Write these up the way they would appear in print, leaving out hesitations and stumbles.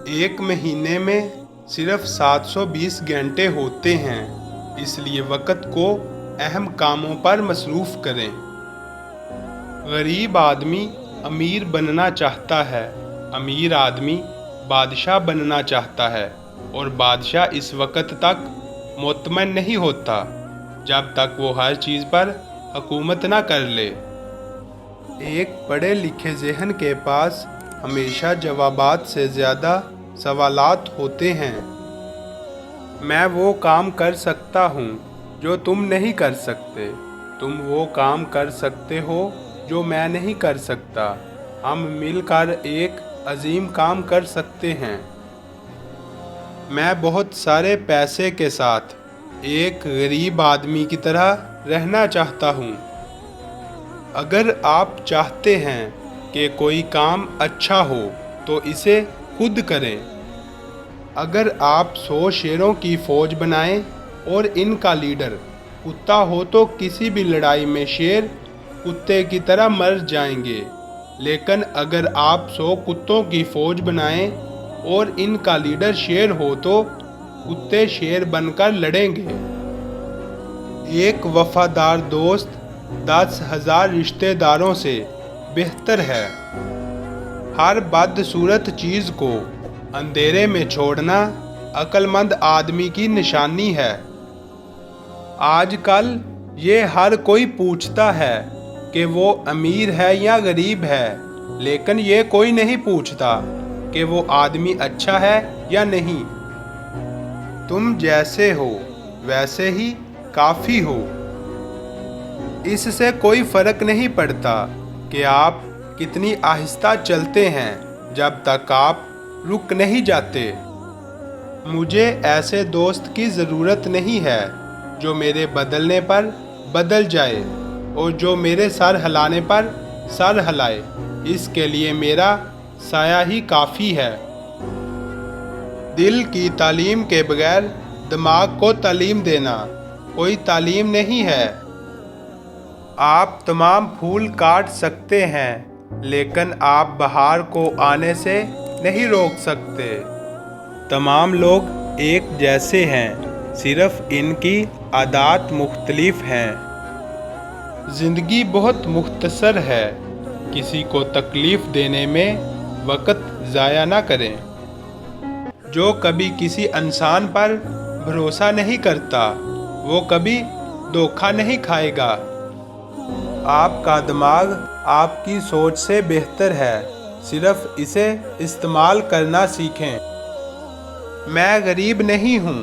एक महीने में सिर्फ 720 घंटे होते हैं, इसलिए वक़्त को अहम कामों पर मसरूफ़ करें। गरीब आदमी अमीर बनना चाहता है, अमीर आदमी बादशाह बनना चाहता है, और बादशाह इस वक़्त तक मुतमईन नहीं होता जब तक वो हर चीज़ पर हुकूमत ना कर ले। एक पढ़े लिखे ज़हन के पास हमेशा जवाबात से ज़्यादा सवालात होते हैं। मैं वो काम कर सकता हूँ जो तुम नहीं कर सकते, तुम वो काम कर सकते हो जो मैं नहीं कर सकता, हम मिलकर एक अजीम काम कर सकते हैं। मैं बहुत सारे पैसे के साथ एक गरीब आदमी की तरह रहना चाहता हूँ। अगर आप चाहते हैं कि कोई काम अच्छा हो तो इसे खुद करें। अगर आप 100 शेरों की फ़ौज बनाएं और इनका लीडर कुत्ता हो तो किसी भी लड़ाई में शेर कुत्ते की तरह मर जाएंगे, लेकिन अगर आप 100 कुत्तों की फ़ौज बनाएं और इनका लीडर शेर हो तो कुत्ते शेर बनकर लड़ेंगे। एक वफादार दोस्त 10,000 रिश्तेदारों से बेहतर है। हर बदसूरत चीज़ को अंधेरे में छोड़ना अक्लमंद आदमी की निशानी है। आजकल ये हर कोई पूछता है कि वो अमीर है या गरीब है, लेकिन ये कोई नहीं पूछता कि वो आदमी अच्छा है या नहीं। तुम जैसे हो वैसे ही काफ़ी हो। इससे कोई फ़र्क नहीं पड़ता कि आप कितनी आहिस्ता चलते हैं जब तक आप रुक नहीं जाते। मुझे ऐसे दोस्त की ज़रूरत नहीं है जो मेरे बदलने पर बदल जाए और जो मेरे सर हिलाने पर सर हिलाए। इसके लिए मेरा साया ही काफ़ी है। दिल की तालीम के बगैर दिमाग को तालीम देना कोई तालीम नहीं है। आप तमाम फूल काट सकते हैं, लेकिन आप बहार को आने से नहीं रोक सकते। तमाम लोग एक जैसे हैं, सिर्फ इनकी आदत मुख्तलिफ हैं। ज़िंदगी बहुत मुख्तसर है, किसी को तकलीफ़ देने में वक़्त ज़ाया ना करें। जो कभी किसी इंसान पर भरोसा नहीं करता वो कभी धोखा नहीं खाएगा। आपका दिमाग आपकी सोच से बेहतर है, सिर्फ इसे इस्तेमाल करना सीखें। मैं गरीब नहीं हूँ,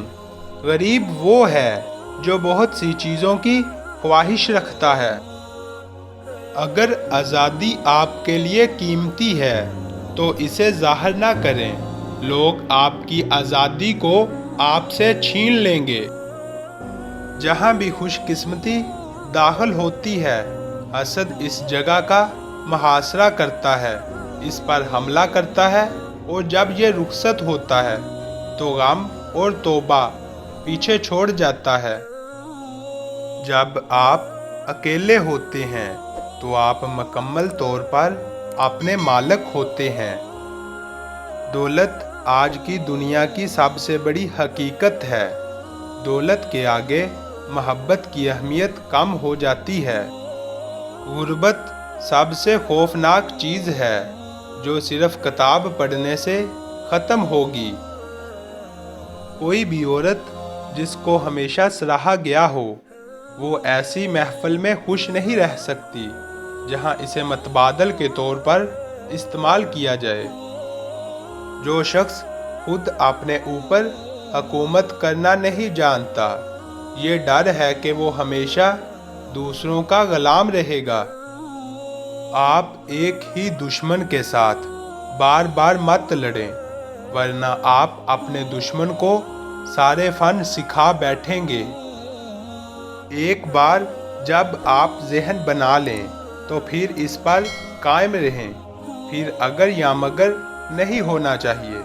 गरीब वो है जो बहुत सी चीज़ों की ख्वाहिश रखता है। अगर आज़ादी आपके लिए कीमती है तो इसे ज़ाहिर ना करें। लोग आपकी आज़ादी को आपसे छीन लेंगे। जहाँ भी खुशकिस्मती दाखिल होती है, हसद इस जगह का मुहासरा करता है, इस पर हमला करता है, और जब ये रुखसत होता है तो गम और तौबा पीछे छोड़ जाता है। जब आप अकेले होते हैं तो आप मुकम्मल तौर पर अपने मालिक होते हैं। दौलत आज की दुनिया की सबसे बड़ी हकीकत है। दौलत के आगे मोहब्बत की अहमियत कम हो जाती है। गुर्बत सबसे खौफनाक चीज़ है जो सिर्फ किताब पढ़ने से ख़त्म होगी। कोई भी औरत जिसको हमेशा सराहा गया हो वो ऐसी महफिल में खुश नहीं रह सकती जहां इसे मतबादल के तौर पर इस्तेमाल किया जाए। जो शख्स खुद अपने ऊपर हुकूमत करना नहीं जानता, ये डर है कि वो हमेशा दूसरों का गुलाम रहेगा। आप एक ही दुश्मन के साथ बार बार मत लड़ें, वरना आप अपने दुश्मन को सारे फन सिखा बैठेंगे। एक बार जब आप जहन बना लें तो फिर इस पर कायम रहें, फिर अगर या मगर नहीं होना चाहिए।